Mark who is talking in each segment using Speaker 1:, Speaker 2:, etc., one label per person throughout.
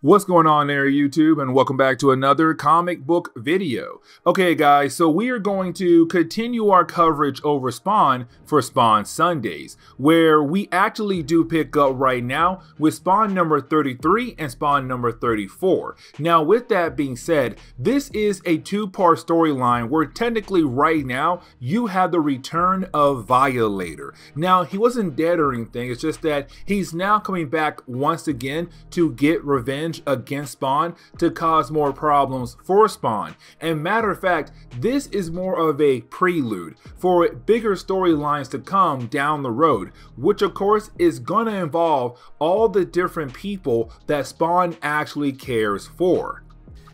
Speaker 1: What's going on there, YouTube, and welcome back to another comic book video. Okay, guys, so we are going to continue our coverage over Spawn for Spawn Sundays, where we actually do pick up right now with Spawn number 33 and Spawn number 34. Now, with that being said, this is a two-part storyline where technically right now you have the return of Violator. Now, he wasn't dead or anything, it's just that he's now coming back once again to get revenge against Spawn to cause more problems for Spawn. And matter of fact, this is more of a prelude for bigger storylines to come down the road, which of course is gonna involve all the different people that Spawn actually cares for.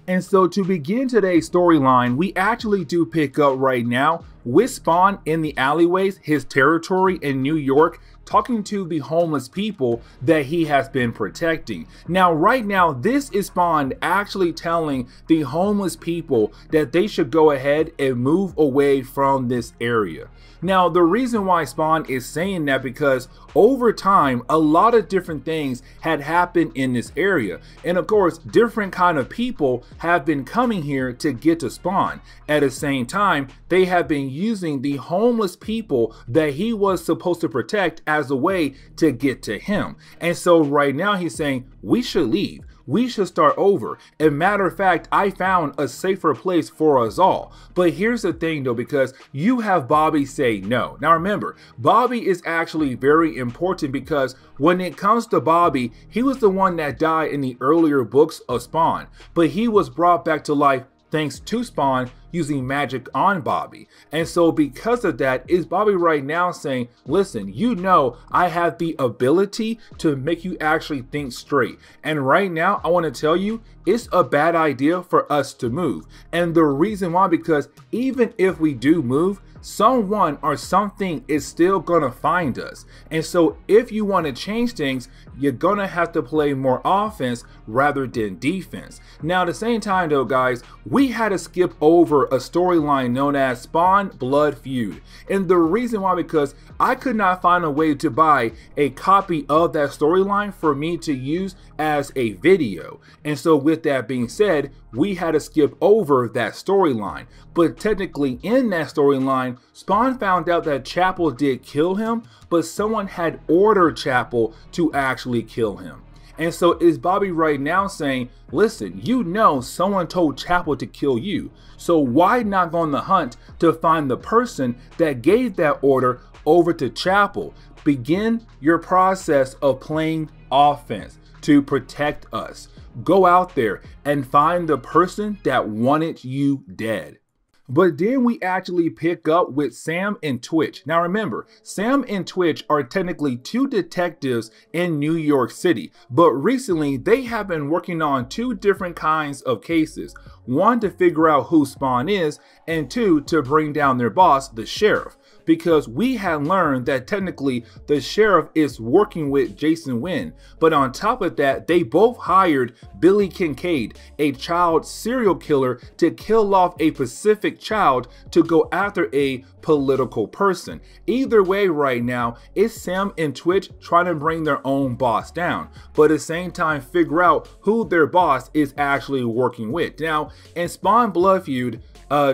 Speaker 1: And so to begin today's storyline, we actually do pick up right now with Spawn in the alleyways, his territory in New York, talking to the homeless people that he has been protecting. Now, right now, this is Spawn actually telling the homeless people that they should go ahead and move away from this area. Now, the reason why Spawn is saying that because over time, a lot of different things had happened in this area. And of course, different kind of people have been coming here to get to Spawn. At the same time, they have been using the homeless people that he was supposed to protect as a way to get to him. And so right now he's saying, we should leave. We should start over. As a matter of fact, I found a safer place for us all. But here's the thing though, because you have Bobby say no. Now remember, Bobby is actually very important because when it comes to Bobby, he was the one that died in the earlier books of Spawn, but he was brought back to life thanks to Spawn using magic on Bobby. And so because of that, is Bobby right now saying, listen, you know I have the ability to make you actually think straight. And right now, I want to tell you, it's a bad idea for us to move. And the reason why, because even if we do move, someone or something is still gonna find us. And so if you want to change things, you're gonna have to play more offense rather than defense. Now at the same time though, guys, we had to skip over a storyline known as Spawn Blood Feud. And the reason why, because I could not find a way to buy a copy of that storyline for me to use as a video. And so with that being said, we had to skip over that storyline. But technically in that storyline, Spawn found out that Chapel did kill him, but someone had ordered Chapel to actually kill him. And so is Bobby right now saying, listen, you know someone told Chapel to kill you, so why not go on the hunt to find the person that gave that order over to Chapel? Begin your process of playing offense to protect us. Go out there and find the person that wanted you dead. But then we actually pick up with Sam and Twitch. Now remember, Sam and Twitch are technically two detectives in New York City, but recently they have been working on two different kinds of cases. One, to figure out who Spawn is, and two, to bring down their boss, the sheriff. Because we had learned that technically the sheriff is working with Jason Wynn, but on top of that, they both hired Billy Kincaid, a child serial killer, to kill off a specific child to go after a political person. Either way right now, it's Sam and Twitch trying to bring their own boss down, but at the same time figure out who their boss is actually working with. Now, in Spawn Blood Feud,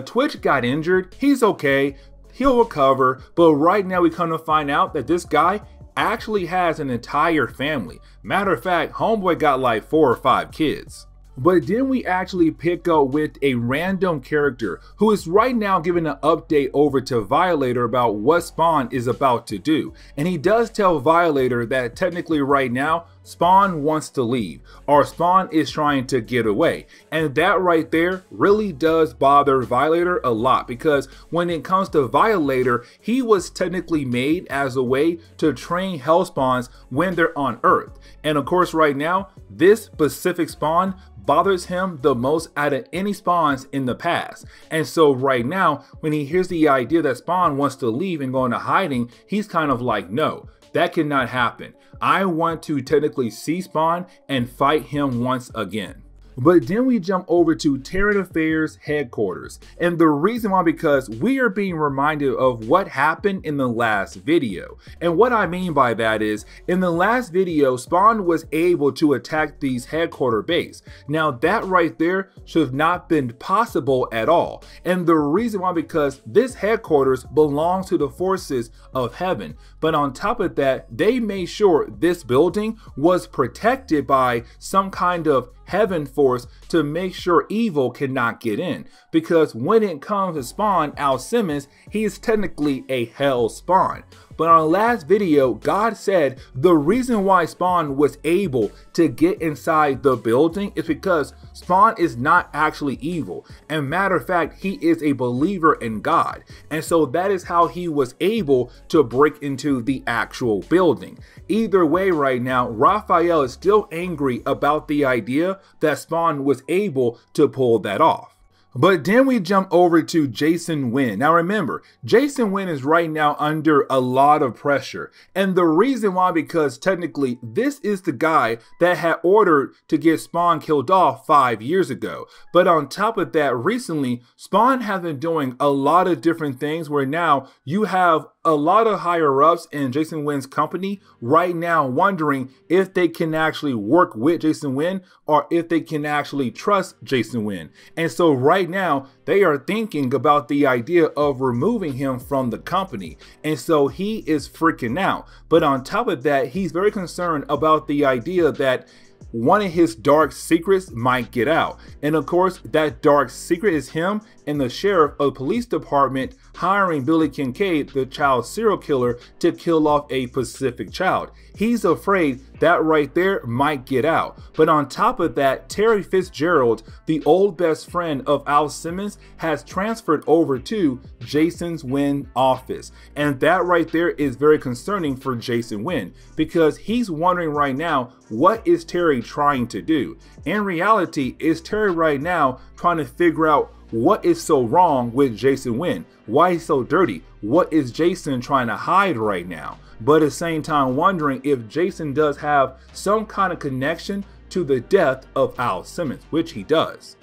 Speaker 1: Twitch got injured. He's okay. He'll recover, but right now we come to find out that this guy actually has an entire family. Matter of fact, homeboy got like 4 or 5 kids. But then we actually pick up with a random character who is right now giving an update over to Violator about what Spawn is about to do. And he does tell Violator that technically right now, Spawn wants to leave, or Spawn is trying to get away. And that right there really does bother Violator a lot, because when it comes to Violator, he was technically made as a way to train Hellspawns when they're on Earth. And of course right now, this specific Spawn bothers him the most out of any spawns in the past. And so right now, when he hears the idea that Spawn wants to leave and go into hiding, he's kind of like, no, that cannot happen. I want to technically see Spawn and fight him once again. But then we jump over to Terran Affairs headquarters. And the reason why, because we are being reminded of what happened in the last video. And what I mean by that is, in the last video, Spawn was able to attack these headquarter base. Now that right there should have not been possible at all. And the reason why, because this headquarters belongs to the forces of heaven. But on top of that, they made sure this building was protected by some kind of heaven force to make sure evil cannot get in. Because when it comes to Spawn, Al Simmons, he is technically a hell spawn. But on the last video, God said the reason why Spawn was able to get inside the building is because Spawn is not actually evil. And matter of fact, he is a believer in God. And so that is how he was able to break into the actual building. Either way right now, Raphael is still angry about the idea that Spawn was able to pull that off. But then we jump over to Jason Wynn. Now remember, Jason Wynn is right now under a lot of pressure. And the reason why, because technically this is the guy that had ordered to get Spawn killed off 5 years ago. But on top of that, recently, Spawn has been doing a lot of different things where now you have a lot of higher ups in Jason Wynn's company right now wondering if they can actually work with Jason Wynn or if they can actually trust Jason Wynn. And so right now they are thinking about the idea of removing him from the company. And so he is freaking out. But on top of that, he's very concerned about the idea that one of his dark secrets might get out. And of course, that dark secret is him and the sheriff of the police department hiring Billy Kincaid, the child serial killer, to kill off a Pacific child. He's afraid that right there might get out. But on top of that, Terry Fitzgerald, the old best friend of Al Simmons, has transferred over to Jason Wynn's office. And that right there is very concerning for Jason Wynn, because he's wondering right now, what is Terry trying to do? In reality, is Terry right now trying to figure out what is so wrong with Jason Wynn? Why he's so dirty? What is Jason trying to hide right now? But at the same time wondering if Jason does have some kind of connection to the death of Al Simmons, which he does.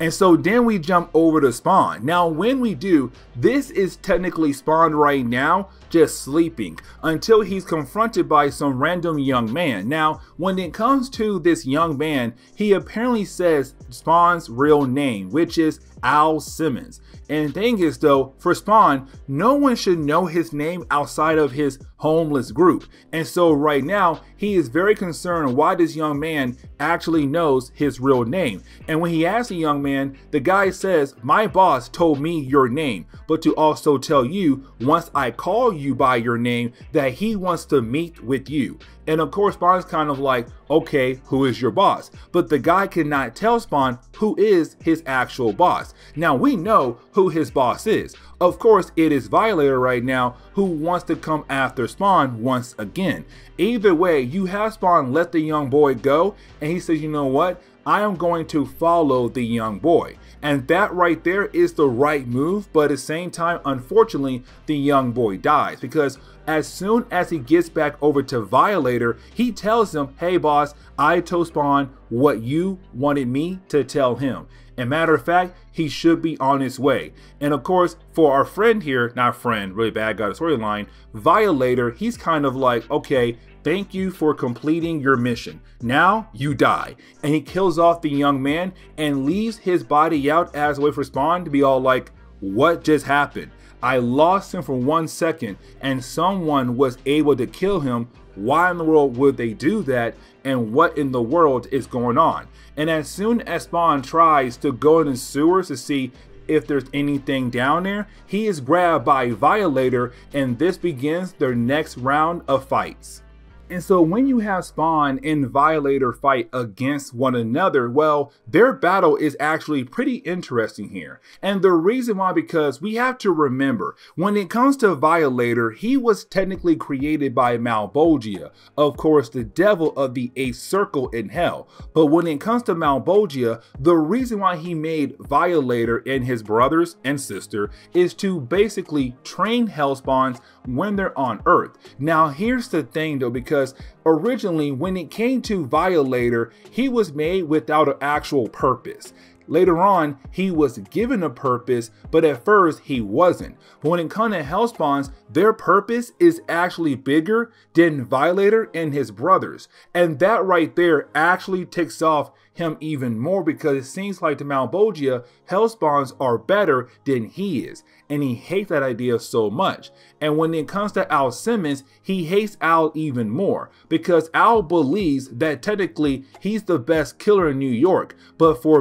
Speaker 1: And so then we jump over to Spawn. Now when we do, this is technically Spawn right now just sleeping until he's confronted by some random young man. Now when it comes to this young man, he apparently says Spawn's real name, which is Al Simmons. And the thing is though, for Spawn, no one should know his name outside of his homeless group. And so right now, he is very concerned why this young man actually knows his real name. And when he asks the young man, the guy says, "My boss told me your name, but to also tell you, once I call you by your name, that he wants to meet with you." And of course, Spawn's kind of like, okay, who is your boss? But the guy cannot tell Spawn who is his actual boss. Now we know who his boss is. Of course, it is Violator right now who wants to come after Spawn once again. Either way, you have Spawn let the young boy go, and he says, you know what? I am going to follow the young boy. And that right there is the right move, but at the same time, unfortunately, the young boy dies, because as soon as he gets back over to Violator, he tells him, hey boss, I told Spawn what you wanted me to tell him. And matter of fact, he should be on his way. And of course, for our friend here, not friend, really bad guy storyline, Violator, he's kind of like, okay, thank you for completing your mission. Now you die. And he kills off the young man and leaves his body out as a way for Spawn to be all like, what just happened? I lost him for 1 second and someone was able to kill him. Why in the world would they do that? And what in the world is going on? And as soon as Spawn tries to go in the sewers to see if there's anything down there, he is grabbed by Violator, and this begins their next round of fights. And so when you have Spawn and Violator fight against one another, well, their battle is actually pretty interesting here. And the reason why, because we have to remember, when it comes to Violator, he was technically created by Malbolgia, of course, the devil of the 8th circle in hell. But when it comes to Malbolgia, the reason why he made Violator and his brothers and sister is to basically train hell spawns when they're on Earth. Now, here's the thing though, because because originally when it came to Violator, he was made without an actual purpose. Later on, he was given a purpose, but at first he wasn't. But when it comes to Hellspawns, their purpose is actually bigger than Violator and his brothers. And that right there actually ticks off him even more, because it seems like to Malbolgia, Hellspawns are better than he is. And he hates that idea so much. And when it comes to Al Simmons, he hates Al even more, because Al believes that technically he's the best killer in New York. But for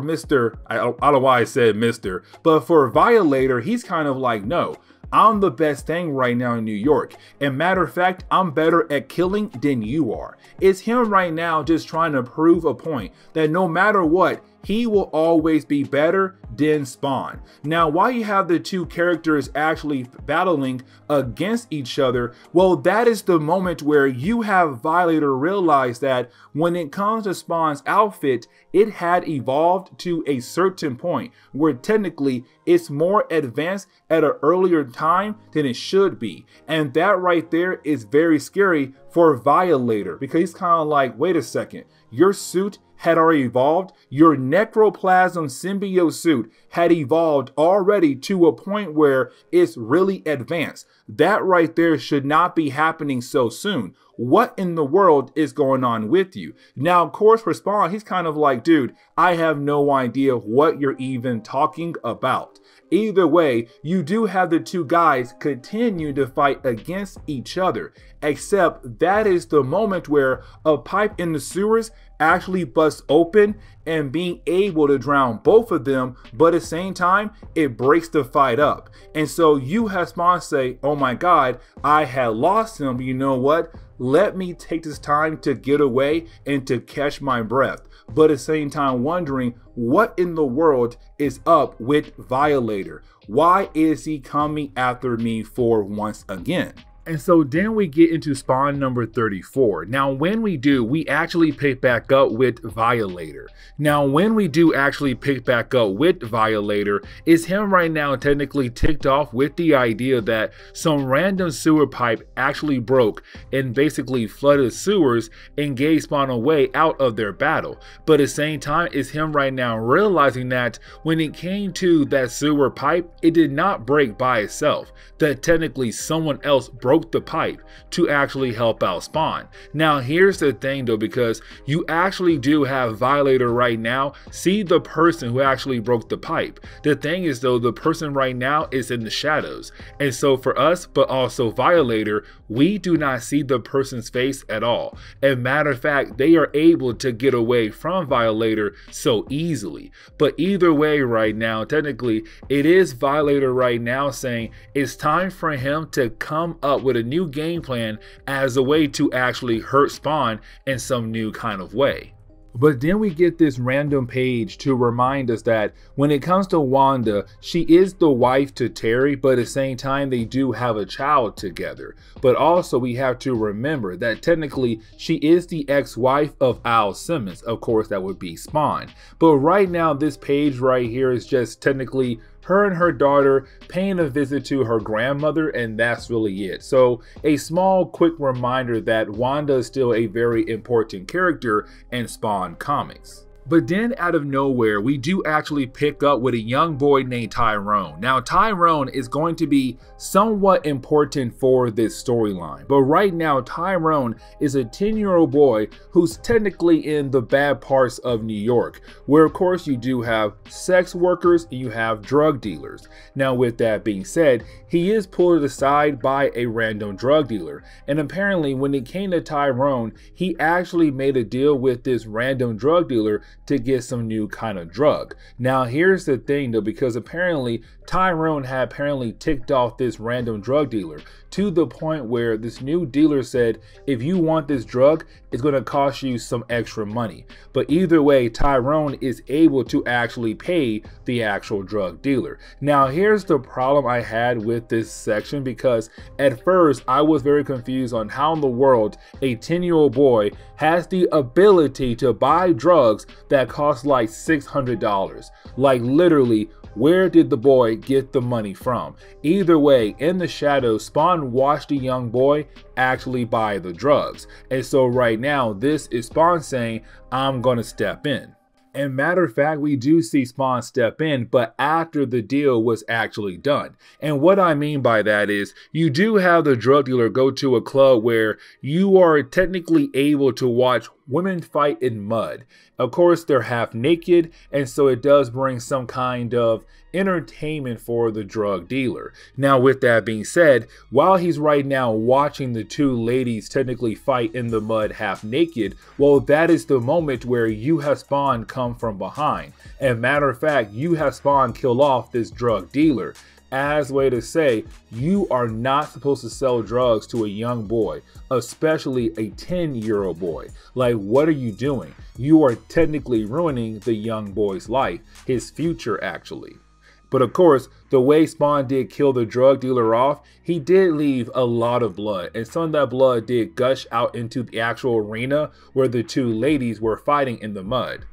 Speaker 1: I don't know why I said Mr., but for Violator, he's kind of like, no, I'm the best thing right now in New York. And matter of fact, I'm better at killing than you are. It's him right now just trying to prove a point that no matter what, he will always be better than Spawn. Now, why you have the two characters actually battling against each other, well, that is the moment where you have Violator realize that when it comes to Spawn's outfit, it had evolved to a certain point where technically it's more advanced at an earlier time than it should be. And that right there is very scary for Violator, because he's kind of like, wait a second, your suit had already evolved, your necroplasm symbiote suit had evolved already to a point where it's really advanced. That right there should not be happening so soon. What in the world is going on with you? Now, of course, for Spawn, he's kind of like, dude, I have no idea what you're even talking about. Either way, you do have the two guys continue to fight against each other, except that is the moment where a pipe in the sewers actually busts open and being able to drown both of them, but at the same time, it breaks the fight up. And so you have Spawn say, oh my God, I had lost him, but you know what? Let me take this time to get away and to catch my breath. But at the same time wondering what in the world is up with Violator. Why is he coming after me for once again? And so then we get into Spawn number 34. Now, when we do, we actually pick back up with Violator. Now, when we do actually pick back up with Violator, is him right now technically ticked off with the idea that some random sewer pipe actually broke and basically flooded sewers and gave Spawn a way out of their battle. But at the same time, is him right now realizing that when it came to that sewer pipe, it did not break by itself. That technically someone else broke the pipe to actually help out Spawn. Now, here's the thing though, because you actually do have Violator right now see the person who actually broke the pipe. The thing is though, the person right now is in the shadows. And so for us, but also Violator, we do not see the person's face at all. And matter of fact, they are able to get away from Violator so easily. But either way right now, technically, it is Violator right now saying it's time for him to come up with a new game plan as a way to actually hurt Spawn in some new kind of way. But then we get this random page to remind us that when it comes to Wanda, she is the wife to Terry, but at the same time, they do have a child together. But also we have to remember that technically she is the ex-wife of Al Simmons. Of course, that would be Spawn. But right now, this page right here is just technically her and her daughter paying a visit to her grandmother, and that's really it. So a small quick reminder that Wanda is still a very important character in Spawn comics. But then out of nowhere, we do actually pick up with a young boy named Tyrone. Now, Tyrone is going to be somewhat important for this storyline. But right now, Tyrone is a 10-year-old boy who's technically in the bad parts of New York, where of course you do have sex workers and you have drug dealers. Now, with that being said, he is pulled aside by a random drug dealer. And apparently when it came to Tyrone, he actually made a deal with this random drug dealer to get some new kind of drug. Now, here's the thing though, because apparently Tyrone had apparently ticked off this random drug dealer to the point where this new dealer said, if you want this drug, it's going to cost you some extra money. But either way, Tyrone is able to actually pay the actual drug dealer. Now, here's the problem I had with this section, because at first I was very confused on how in the world a 10-year-old boy has the ability to buy drugs that cost like $600. Like literally Where did the boy get the money from? Either way, in the shadows, Spawn watched the young boy actually buy the drugs. And so right now, this is Spawn saying, I'm gonna step in. And matter of fact, we do see Spawn step in, but after the deal was actually done. And what I mean by that is you do have the drug dealer go to a club where you are technically able to watch women fight in mud. Of course, they're half naked, and so it does bring some kind of entertainment for the drug dealer. Now, with that being said, while he's right now watching the two ladies technically fight in the mud half naked, well, that is the moment where you have Spawn come from behind. And matter of fact, you have Spawn kill off this drug dealer. As a way to say, you are not supposed to sell drugs to a young boy, especially a 10-year-old boy. Like, what are you doing? You are technically ruining the young boy's life, his future actually. But of course, the way Spawn did kill the drug dealer off, he did leave a lot of blood, and some of that blood did gush out into the actual arena where the two ladies were fighting in the mud.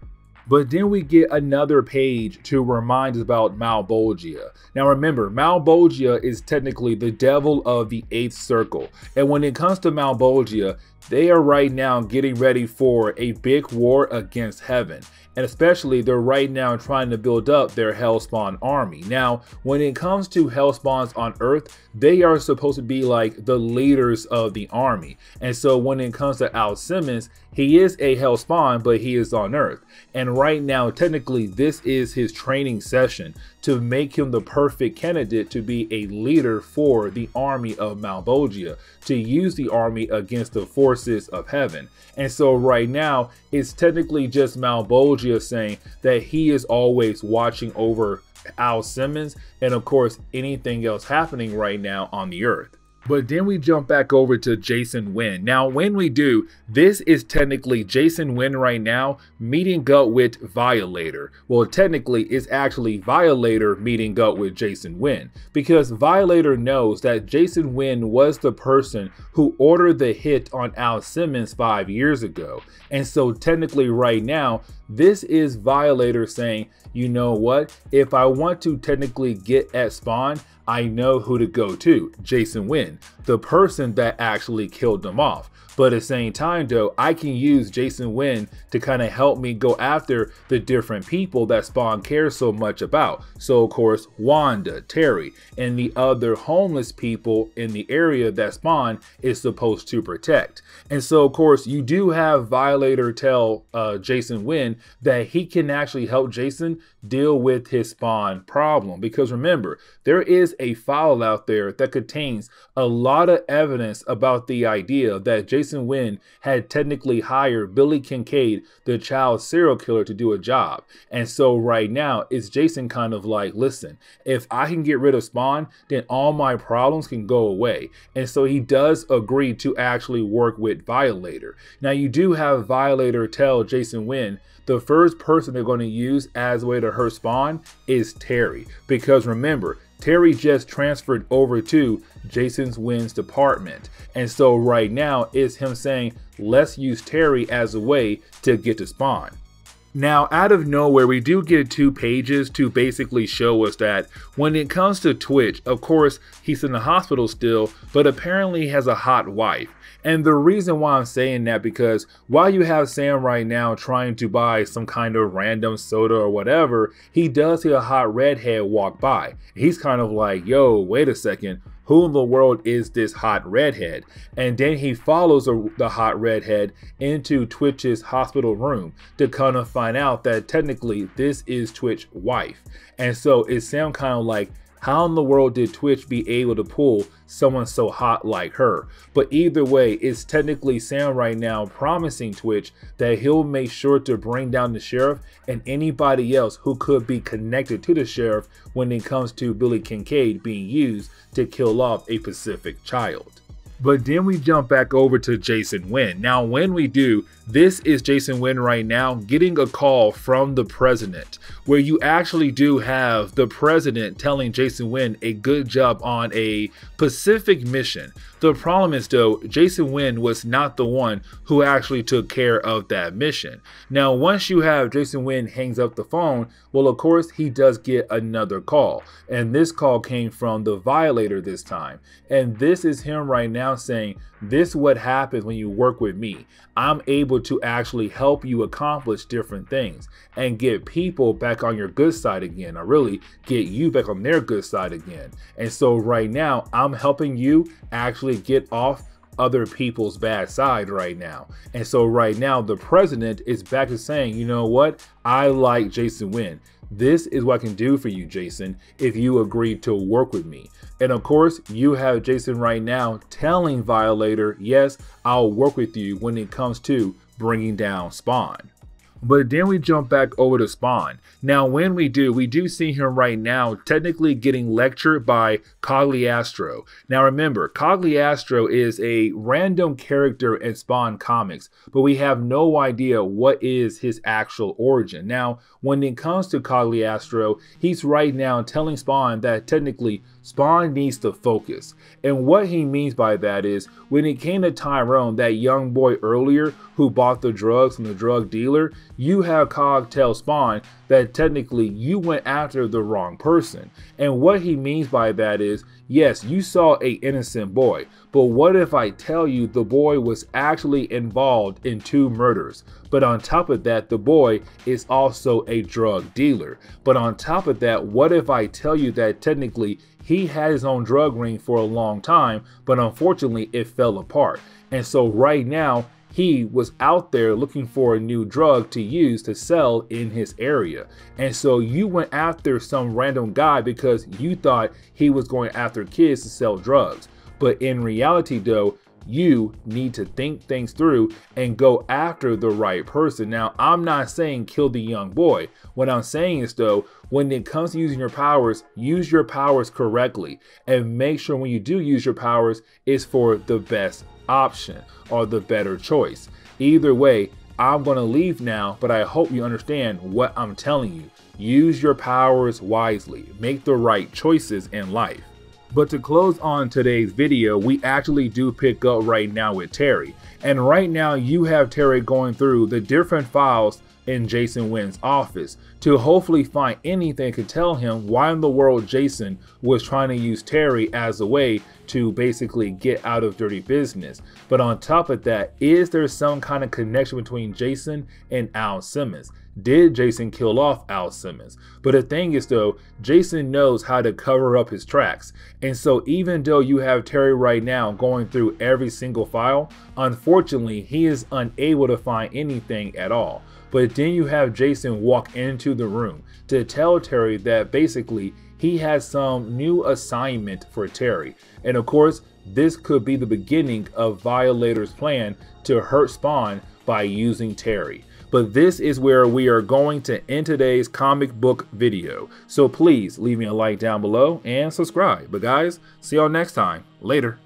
Speaker 1: But then we get another page to remind us about Malebolgia. Now remember, Malebolgia is technically the devil of the 8th circle. And when it comes to Malebolgia, they are right now getting ready for a big war against heaven. And especially they're right now trying to build up their Hellspawn army. Now, when it comes to Hellspawns on Earth, they are supposed to be like the leaders of the army. And so when it comes to Al Simmons, he is a Hellspawn, but he is on Earth. And right now, technically, this is his training session to make him the perfect candidate to be a leader for the army of Malebolgia, to use the army against the forces of heaven. And so right now, it's technically just Malebolgia saying that he is always watching over Al Simmons and of course anything else happening right now on the earth. But then we jump back over to Jason Wynn. Now, when we do, this is technically Jason Wynn right now meeting up with Violator. Well, technically, it's actually Violator meeting up with Jason Wynn, because Violator knows that Jason Wynn was the person who ordered the hit on Al Simmons 5 years ago. And so technically right now, this is Violator saying, you know what? If I want to technically get at Spawn, I know who to go to, Jason Wynn, the person that actually killed them off. But at the same time though, I can use Jason Wynn to kind of help me go after the different people that Spawn cares so much about. So of course, Wanda, Terry, and the other homeless people in the area that Spawn is supposed to protect. And so of course, you do have Violator tell Jason Wynn that he can actually help Jason deal with his Spawn problem. Because remember, there is a file out there that contains a lot of evidence about the idea that Jason Wynn had technically hired Billy Kincaid, the child serial killer, to do a job. And so right now, it's Jason kind of like, listen, if I can get rid of Spawn, then all my problems can go away. And so he does agree to actually work with Violator. Now you do have Violator tell Jason Wynn the first person they're going to use as a way to hurt Spawn is Terry. Because remember, Terry just transferred over to Jason Wynn's department. And so right now it's him saying, let's use Terry as a way to get to Spawn. Now, out of nowhere, we do get 2 pages to basically show us that when it comes to Twitch, of course, he's in the hospital still, but apparently he has a hot wife. And the reason why I'm saying that, because while you have Sam right now trying to buy some kind of random soda or whatever, he does see a hot redhead walk by. He's kind of like, yo, wait a second. Who in the world is this hot redhead? And then he follows the hot redhead into Twitch's hospital room to kind of find out that technically this is Twitch's wife. And so it sounds kind of like, how in the world did Twitch be able to pull someone so hot like her? But either way, it's technically Sam right now promising Twitch that he'll make sure to bring down the sheriff and anybody else who could be connected to the sheriff when it comes to Billy Kincaid being used to kill off a Pacific child. But then we jump back over to Jason Wynn. Now, when we do, this is Jason Wynn right now getting a call from the president, where you actually do have the president telling Jason Wynn a good job on a Pacific mission. The problem is though, Jason Wynn was not the one who actually took care of that mission. Now, once you have Jason Wynn hangs up the phone, well, of course, he does get another call. And this call came from the Violator this time. And this is him right now saying, this is what happens when you work with me. I'm able to actually help you accomplish different things and get people back on your good side again, or really get you back on their good side again. And so right now, I'm helping you actually get off other people's bad side right now. And so right now, the president is back to saying, you know what? I like Jason Wynn. This is what I can do for you, Jason, if you agree to work with me. And of course, you have Jason right now telling Violator, yes, I'll work with you when it comes to bringing down Spawn. But then we jump back over to Spawn. Now, when we do see him right now technically getting lectured by Cagliostro. Now remember, Cagliostro is a random character in Spawn comics, but we have no idea what is his actual origin. Now, when it comes to Cagliostro, he's right now telling Spawn that technically Spawn needs to focus. And what he means by that is, when it came to Tyrone, that young boy earlier who bought the drugs from the drug dealer, you have Cog tell Spawn that technically you went after the wrong person. And what he means by that is, yes, you saw an innocent boy, but what if I tell you the boy was actually involved in 2 murders? But on top of that, the boy is also a drug dealer. But on top of that, what if I tell you that technically he had his own drug ring for a long time, but unfortunately it fell apart. And so right now, he was out there looking for a new drug to use to sell in his area. And so you went after some random guy because you thought he was going after kids to sell drugs. But in reality though, you need to think things through and go after the right person. Now, I'm not saying kill the young boy. What I'm saying is though, when it comes to using your powers, use your powers correctly and make sure when you do use your powers, it's for the best option or the better choice. Either way, I'm going to leave now, but I hope you understand what I'm telling you. Use your powers wisely. Make the right choices in life. But to close on today's video, we actually do pick up right now with Terry. And right now you have Terry going through the different files in Jason Wynn's office to hopefully find anything that could tell him why in the world Jason was trying to use Terry as a way to basically get out of dirty business. But on top of that, is there some kind of connection between Jason and Al Simmons? Did Jason kill off Al Simmons? But the thing is though, Jason knows how to cover up his tracks. And so even though you have Terry right now going through every single file, unfortunately, he is unable to find anything at all. But then you have Jason walk into the room to tell Terry that basically he has some new assignment for Terry. And of course, this could be the beginning of Violator's plan to hurt Spawn by using Terry. But this is where we are going to end today's comic book video. So please leave me a like down below and subscribe. But guys, see y'all next time. Later.